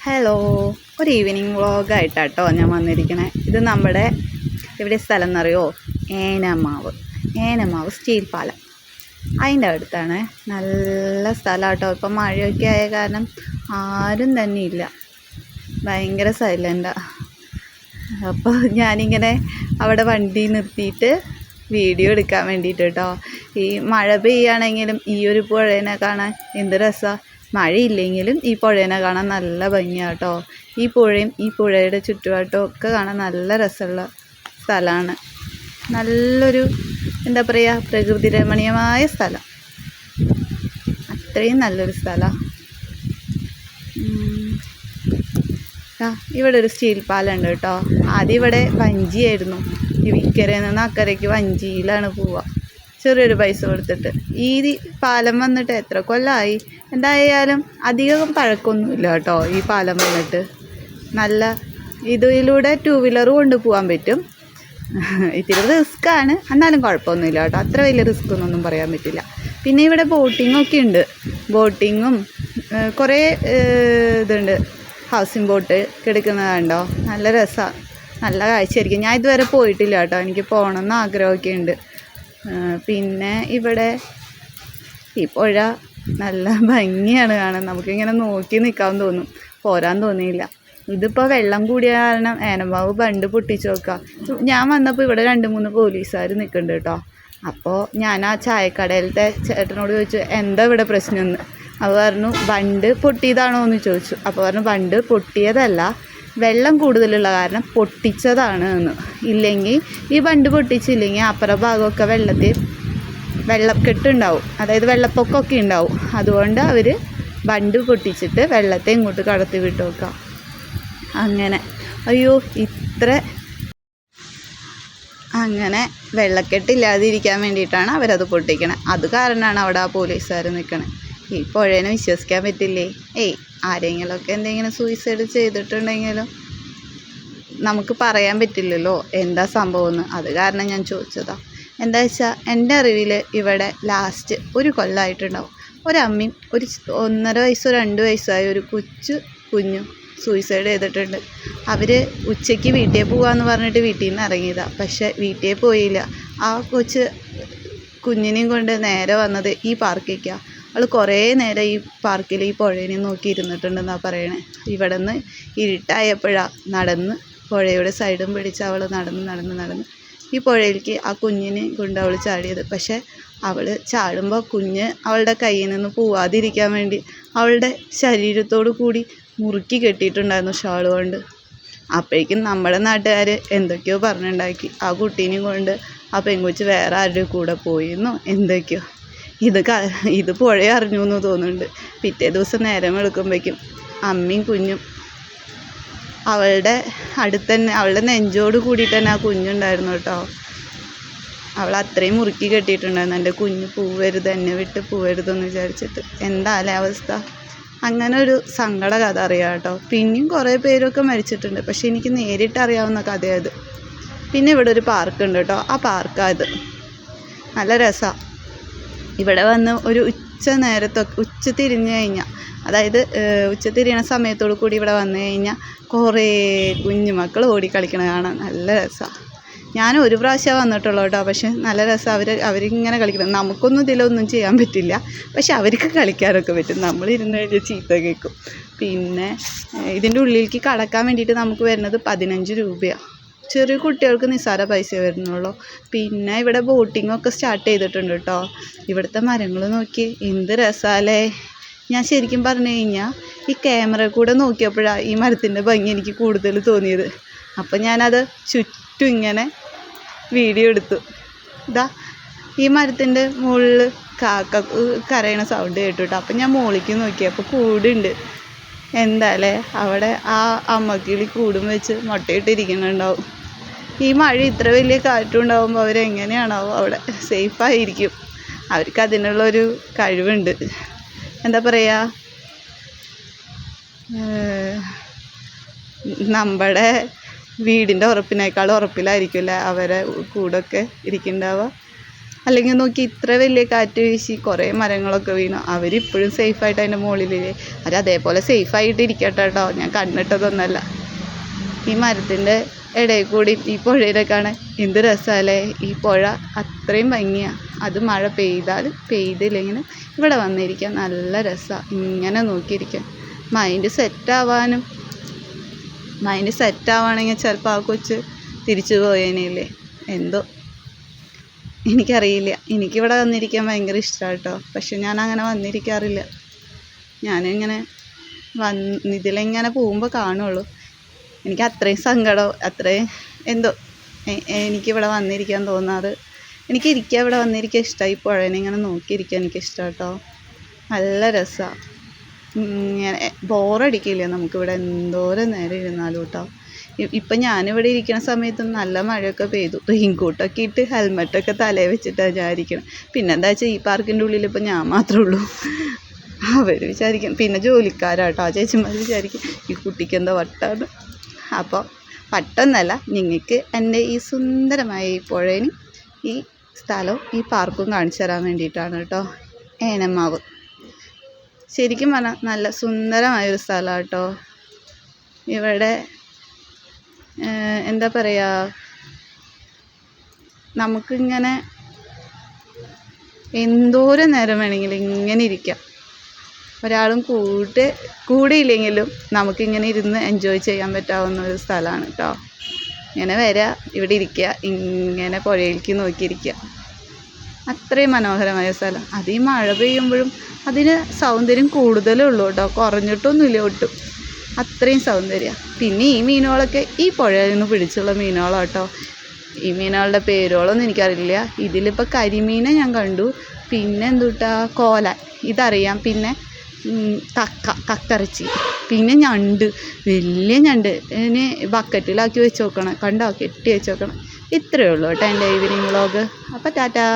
Hello, ഒരു evening വ്ളോഗായിട്ടാട്ടോ ഞാൻ വന്നിരിക്കണേ. ഇത് നമ്മുടെ ഇവിടെ സ്ഥലം എന്നറിയോ? ഏനമാവ് സ്റ്റീൽ പാലം, അതിൻ്റെ അടുത്താണ്. നല്ല സ്ഥലമാട്ടോ. ഇപ്പം മഴയൊക്കെ ആയ കാരണം ആരും തന്നെ ഇല്ല, ഭയങ്കര സൈലൻ്റാണ്. അപ്പോൾ ഞാനിങ്ങനെ അവിടെ വണ്ടി നിർത്തിയിട്ട് വീഡിയോ എടുക്കാൻ വേണ്ടിയിട്ട് കേട്ടോ. ഈ മഴ പെയ്യുകയാണെങ്കിലും ഈ ഒരു പുഴേനെ കാണാൻ എന്ത് രസമാണ്. മഴയില്ലെങ്കിലും ഈ പുഴേനെ കാണാൻ നല്ല ഭംഗിയാണ് കേട്ടോ. ഈ പുഴയും ഈ പുഴയുടെ ചുറ്റുവട്ടവും ഒക്കെ കാണാൻ നല്ല രസമുള്ള സ്ഥലമാണ്. നല്ലൊരു എന്താ പറയുക, പ്രകൃതി രമണീയമായ സ്ഥലം. അത്രയും നല്ലൊരു സ്ഥലമാണ്. ഇവിടെ ഒരു സ്റ്റീൽ പാലം ഉണ്ട് കേട്ടോ. ആദ്യം ഇവിടെ വഞ്ചിയായിരുന്നു. ഇക്കരയിൽ നിന്ന് അക്കരയ്ക്ക് വഞ്ചിയിലാണ് പോവുക, ചെറിയൊരു പൈസ കൊടുത്തിട്ട്. ഈ പാലം വന്നിട്ട് എത്ര കൊല്ലമായി? എന്തായാലും അധികം പഴക്കമൊന്നുമില്ല കേട്ടോ ഈ പാലം വന്നിട്ട്. നല്ല ഇതിലൂടെ 2 വീലർ കൊണ്ട് പോകാൻ പറ്റും. ഇത്തിരി റിസ്ക്കാണ്, എന്നാലും കുഴപ്പമൊന്നുമില്ല കേട്ടോ. അത്ര വലിയ റിസ്ക് എന്നൊന്നും പറയാൻ പറ്റില്ല. പിന്നെ ഇവിടെ ബോട്ടിങ്ങൊക്കെ ഉണ്ട്. ബോട്ടിങ്ങും കുറേ ഇതുണ്ട്. ഹൗസിംഗ് ബോട്ട് കിടക്കുന്നത് കണ്ടോ? നല്ല രസമാണ്, നല്ല കാഴ്ചയായിരിക്കും. ഞാൻ ഇതുവരെ പോയിട്ടില്ല കേട്ടോ, എനിക്ക് പോകണമെന്ന് ആഗ്രഹമൊക്കെ ഉണ്ട്. പിന്നെ ഇവിടെ ഈ പുഴ നല്ല ഭംഗിയാണ് കാണാൻ. നമുക്കിങ്ങനെ നോക്കി നിൽക്കാൻ തോന്നും, പോരാൻ തോന്നിയില്ല. ഇതിപ്പോൾ വെള്ളം കൂടിയ കാരണം ഏനമാവ് ബണ്ട് പൊട്ടിച്ച് നോക്കുക. ഞാൻ വന്നപ്പോൾ ഇവിടെ 2-3 പോലീസുകാർ നിൽക്കുന്നുണ്ട് കേട്ടോ. അപ്പോൾ ഞാൻ ആ ചായക്കടയിലത്തെ ചേട്ടനോട് ചോദിച്ചു, എന്താ ഇവിടെ പ്രശ്നമെന്ന്. അത് പറഞ്ഞു ബണ്ട് പൊട്ടിയതാണോ എന്ന് ചോദിച്ചു. അപ്പോൾ പറഞ്ഞു ബണ്ട് പൊട്ടിയതല്ല, വെള്ളം കൂടുതലുള്ള കാരണം പൊട്ടിച്ചതാണ് എന്ന്. ഇല്ലെങ്കിൽ ഈ ബണ്ട് പൊട്ടിച്ചില്ലെങ്കിൽ അപ്പുറ ഭാഗമൊക്കെ വെള്ളക്കെട്ടുണ്ടാവും, അതായത് വെള്ളപ്പൊക്കമൊക്കെ ഉണ്ടാവും. അതുകൊണ്ട് അവർ ബണ്ട് പൊട്ടിച്ചിട്ട് വെള്ളത്തെ ഇങ്ങോട്ട് കടത്തി വിട്ട് നോക്കാം. അങ്ങനെ അങ്ങനെ വെള്ളക്കെട്ടില്ലാതിരിക്കാൻ വേണ്ടിയിട്ടാണ് അവരത് പൊട്ടിക്കണത്. അത് കാരണമാണ് അവിടെ ആ പോലീസുകാർ നിൽക്കണത്. ഈ പുഴേനെ വിശ്വസിക്കാൻ പറ്റില്ലേ? ആരെങ്കിലുമൊക്കെ എന്തെങ്കിലും സൂയിസൈഡ് ചെയ്തിട്ടുണ്ടെങ്കിലും നമുക്ക് പറയാൻ പറ്റില്ലല്ലോ എന്താ സംഭവമെന്ന്. അത് കാരണം ഞാൻ ചോദിച്ചതാണ്. എന്താ വെച്ചാൽ എൻ്റെ അറിവിൽ ഇവിടെ ലാസ്റ്റ് 1 കൊല്ലമായിട്ടുണ്ടാവും ഒരമ്മയും ഒരു 1.5 വയസ്സോ 2 വയസ്സായ ഒരു കുഞ്ഞും സൂയിസൈഡ് ചെയ്തിട്ടുണ്ട്. അവർ ഉച്ചയ്ക്ക് വീട്ടിൽ പോകാമെന്ന് പറഞ്ഞിട്ട് വീട്ടിൽ നിന്ന് ഇറങ്ങിയതാണ്. പക്ഷേ വീട്ടിൽ പോയില്ല. ആ കുഞ്ഞിനെയും കൊണ്ട് നേരെ വന്നത് ഈ പാർക്കിലേക്കാണ്. അവൾ കുറേ നേരം ഈ പാർക്കിൽ ഈ പുഴേനെ നോക്കി ഇരുന്നിട്ടുണ്ടെന്നാണ് പറയണേ. ഇവിടെ നിന്ന് ഇരുട്ടായപ്പോഴാണ് പുഴയുടെ സൈഡും പിടിച്ച് അവൾ നടന്ന് ഈ പുഴയിലേക്ക് ആ കുഞ്ഞിനെ കൊണ്ട് അവൾ ചാടിയത്. പക്ഷേ അവൾ ചാടുമ്പോൾ കുഞ്ഞ് അവളുടെ കയ്യിൽ നിന്ന് പോവാതിരിക്കാൻ വേണ്ടി അവളുടെ ശരീരത്തോടു കൂടി മുറുക്കി കെട്ടിയിട്ടുണ്ടായിരുന്നു ഷാൾ കൊണ്ട്. അപ്പോഴേക്കും നമ്മുടെ നാട്ടുകാർ എന്തൊക്കെയോ പറഞ്ഞുണ്ടാക്കി. ആ കുട്ടീനെയും കൊണ്ട് ആ പെൺകൊച്ച് വേറെ ആരുടെ കൂടെ പോയിരുന്നു എന്തൊക്കെയോ. ഇത് പുഴ അറിഞ്ഞു എന്ന് തോന്നുന്നുണ്ട്. പിറ്റേ ദിവസം നേരം വെളുക്കുമ്പോഴേക്കും അമ്മയും കുഞ്ഞും അവളുടെ അടുത്ത് തന്നെ, അവളുടെ നെഞ്ചോട് കൂടിയിട്ട് തന്നെ ആ കുഞ്ഞുണ്ടായിരുന്നു കേട്ടോ. അവൾ അത്രയും മുറുക്കി കെട്ടിയിട്ടുണ്ടായിരുന്നു. എൻ്റെ കുഞ്ഞ് പോവരുത്, എന്നെ വിട്ട് പോവരുതെന്ന് വിചാരിച്ചിട്ട്. എന്താല്ലേ അവസ്ഥ. അങ്ങനെ ഒരു സങ്കട കഥ അറിയാം കേട്ടോ. പിന്നെയും കുറേ പേരൊക്കെ മരിച്ചിട്ടുണ്ട്, പക്ഷെ എനിക്ക് നേരിട്ട് അറിയാവുന്ന കഥയത്. പിന്നെ ഇവിടെ ഒരു പാർക്കുണ്ട് കേട്ടോ. ആ പാർക്കായത് നല്ല രസമാണ്. ഇവിടെ വന്ന് ഒരു ഉച്ച തിരിഞ്ഞ് കഴിഞ്ഞാൽ, അതായത് ഉച്ച തിരിയണ സമയത്തോടു കൂടി ഇവിടെ വന്നു കഴിഞ്ഞാൽ കുറേ കുഞ്ഞുമക്കൾ ഓടിക്കളിക്കണ കാണാൻ നല്ല രസമാണ്. ഞാൻ ഒരു പ്രാവശ്യം വന്നിട്ടുള്ളൂ കേട്ടോ. പക്ഷെ നല്ല രസമാണ്. അവരിങ്ങനെ കളിക്കണം. നമുക്കൊന്നും ഇതിലൊന്നും ചെയ്യാൻ പറ്റില്ല, പക്ഷെ അവർക്ക് കളിക്കാനൊക്കെ പറ്റും. നമ്മളിരുന്ന് കഴിഞ്ഞാൽ ചീത്ത കേൾക്കും. പിന്നെ ഇതിൻ്റെ ഉള്ളിലേക്ക് കടക്കാൻ വേണ്ടിയിട്ട് നമുക്ക് വരുന്നത് 15 രൂപയാണ്. ചെറിയ കുട്ടികൾക്ക് നിസ്സാര പൈസ വരുന്നുള്ളൂ. പിന്നെ ഇവിടെ ബോട്ടിങ്ങൊക്കെ സ്റ്റാർട്ട് ചെയ്തിട്ടുണ്ട് കേട്ടോ. ഇവിടുത്തെ മരങ്ങൾ നോക്കി എന്ത് രസമല്ലേ. ഞാൻ ശരിക്കും പറഞ്ഞു കഴിഞ്ഞാൽ ഈ ക്യാമറ കൂടെ നോക്കിയപ്പോഴാണ് ഈ മരത്തിൻ്റെ ഭംഗി എനിക്ക് കൂടുതൽ തോന്നിയത്. അപ്പം ഞാനത് ചുറ്റും ഇങ്ങനെ വീഡിയോ എടുത്തു. ഈ മരത്തിൻ്റെ മുകളിൽ കാക്ക കരയണ സൗണ്ട് കേട്ടു കേട്ടോ. അപ്പം ഞാൻ മുകളിലേക്ക് നോക്കിയപ്പോൾ കൂടുണ്ട്. എന്താല്ലേ, അവിടെ ആ അമ്മക്കിളി കൂടും വെച്ച് മുട്ടയിട്ടിരിക്കുന്നുണ്ടാവും. ഈ മഴ ഇത്ര വലിയ കാറ്റും ഉണ്ടാകുമ്പോൾ അവരെങ്ങനെയാണാവോ അവിടെ സേഫായിരിക്കും. അവർക്ക് അതിനുള്ളൊരു കഴിവുണ്ട്. എന്താ പറയുക, നമ്മുടെ വീടിൻ്റെ ഉറപ്പിനേക്കാൾ ഉറപ്പിലായിരിക്കില്ല അവരെ കൂടൊക്കെ ഇരിക്കുന്നുണ്ടാവുക. അല്ലെങ്കിൽ നോക്കി ഇത്ര വലിയ കാറ്റ് വീശി കുറേ മരങ്ങളൊക്കെ വീണു. അവരിപ്പോഴും സേഫായിട്ട് അതിൻ്റെ മുകളിലില്ലേ. അവരതേപോലെ സേഫായിട്ട് ഇരിക്കട്ടെ കേട്ടോ. ഞാൻ കണ്ണിട്ടതൊന്നല്ല. ഈ മരത്തിൻ്റെ ഇടയിൽ കൂടി ഈ പുഴയിലെ കാണാൻ എന്ത് രസമല്ലേ. ഈ പുഴ അത്രയും ഭംഗിയാണ്. അത് മഴ പെയ്താലും പെയ്തില്ലെങ്കിലും ഇവിടെ വന്നിരിക്കാൻ നല്ല രസമാണ്. ഇങ്ങനെ നോക്കിയിരിക്കാൻ മൈൻഡ് സെറ്റാവുകയാണെങ്കിൽ ചിലപ്പോൾ ആ കൊച്ച് തിരിച്ചു പോയേനല്ലേ. എന്തോ എനിക്കറിയില്ല. എനിക്കിവിടെ വന്നിരിക്കാൻ ഭയങ്കര ഇഷ്ടമാണ് കേട്ടോ. പക്ഷെ ഞാൻ അങ്ങനെ വന്നിരിക്കാറില്ല. ഞാനിങ്ങനെ ഇതിലിങ്ങനെ പോകുമ്പോൾ കാണുള്ളൂ. എനിക്ക് അത്രയും സങ്കടം, അത്രയും എന്തോ എനിക്കിവിടെ വന്നിരിക്കാൻ തോന്നാറ്. ഇവിടെ വന്നിരിക്കാൻ ഇഷ്ടമായി. പുഴേനെ ഇങ്ങനെ നോക്കിയിരിക്കാൻ എനിക്കിഷ്ടമാണ് കേട്ടോ. നല്ല രസമാണ്. ഇങ്ങനെ ബോറടിക്കില്ല നമുക്കിവിടെ എന്തോരം നേരം ഇരുന്നാലും കേട്ടോ. ഇപ്പം ഞാനിവിടെ ഇരിക്കുന്ന സമയത്ത് നല്ല മഴയൊക്കെ പെയ്തു. റെയിൻകോട്ടൊക്കെ ഇട്ട് ഹെൽമെറ്റൊക്കെ തലയിൽ വെച്ചിട്ടാണ് ഞാൻ ഇരിക്കണം. പിന്നെന്താ വെച്ചാൽ ഈ പാർക്കിൻ്റെ ഉള്ളിൽ ഇപ്പം ഞാൻ മാത്രമേ ഉള്ളൂ. അവർ വിചാരിക്കും, പിന്നെ ജോലിക്കാരാട്ടോ ആ ചേച്ചിമാർ വിചാരിക്കും ഈ കുട്ടിക്ക് എന്താ വട്ടാണ്. അപ്പോൾ വട്ടൊന്നല്ല, നിങ്ങൾക്ക് എൻ്റെ ഈ സുന്ദരമായ ഈ പുഴയും ഈ സ്ഥലവും ഈ പാർക്കും കാണിച്ചു തരാൻ വേണ്ടിയിട്ടാണ് കേട്ടോ. ഏനമാവ് ശരിക്കും പറഞ്ഞാൽ നല്ല സുന്ദരമായൊരു സ്ഥലമാണ് കേട്ടോ. ഇവിടെ എന്താ പറയുക, നമുക്കിങ്ങനെ എന്തോരം നേരം വേണമെങ്കിലും ഇങ്ങനെ ഇരിക്കാം. ഒരാളും കൂടിയില്ലെങ്കിലും നമുക്കിങ്ങനെ ഇരുന്ന് എൻജോയ് ചെയ്യാൻ പറ്റാവുന്ന ഒരു സ്ഥലമാണ് കേട്ടോ. ഇങ്ങനെ വരിക, ഇവിടെ ഇരിക്കുക, ഇങ്ങനെ പുഴയിലേക്ക് നോക്കിയിരിക്കുക. അത്രയും മനോഹരമായ സ്ഥലം. അത് ഈ മഴ പെയ്യുമ്പോഴും അതിന് സൗന്ദര്യം കൂടുതലേ ഉള്ളൂ കേട്ടോ. കുറഞ്ഞിട്ടൊന്നുമില്ല ഒട്ടും. അത്രയും സൗന്ദര്യമാണ്. പിന്നെ ഈ മീനുകളൊക്കെ ഈ പുഴയിൽ നിന്ന് പിടിച്ചുള്ള മീനുകളാണ് കേട്ടോ. ഈ മീനുകളുടെ പേരുകളൊന്നും എനിക്കറിയില്ല. ഇതിലിപ്പോൾ കരിമീനെ ഞാൻ കണ്ടു. പിന്നെ എന്തുട്ടാ കോലാൻ ഇതറിയാം. പിന്നെ കക്കറച്ചി, പിന്നെ ഞണ്ട്, വലിയ ഞണ്ട്. ഇതിന് ബക്കറ്റിലാക്കി വെച്ച് നോക്കണം. കണ്ടോ, കെട്ടി വെച്ച് നോക്കണം. ഇത്രയേ ഉള്ളൂ കേട്ടോ എൻ്റെ ഈവനിങ് വ്ളോഗ്. അപ്പോൾ ടാറ്റാ.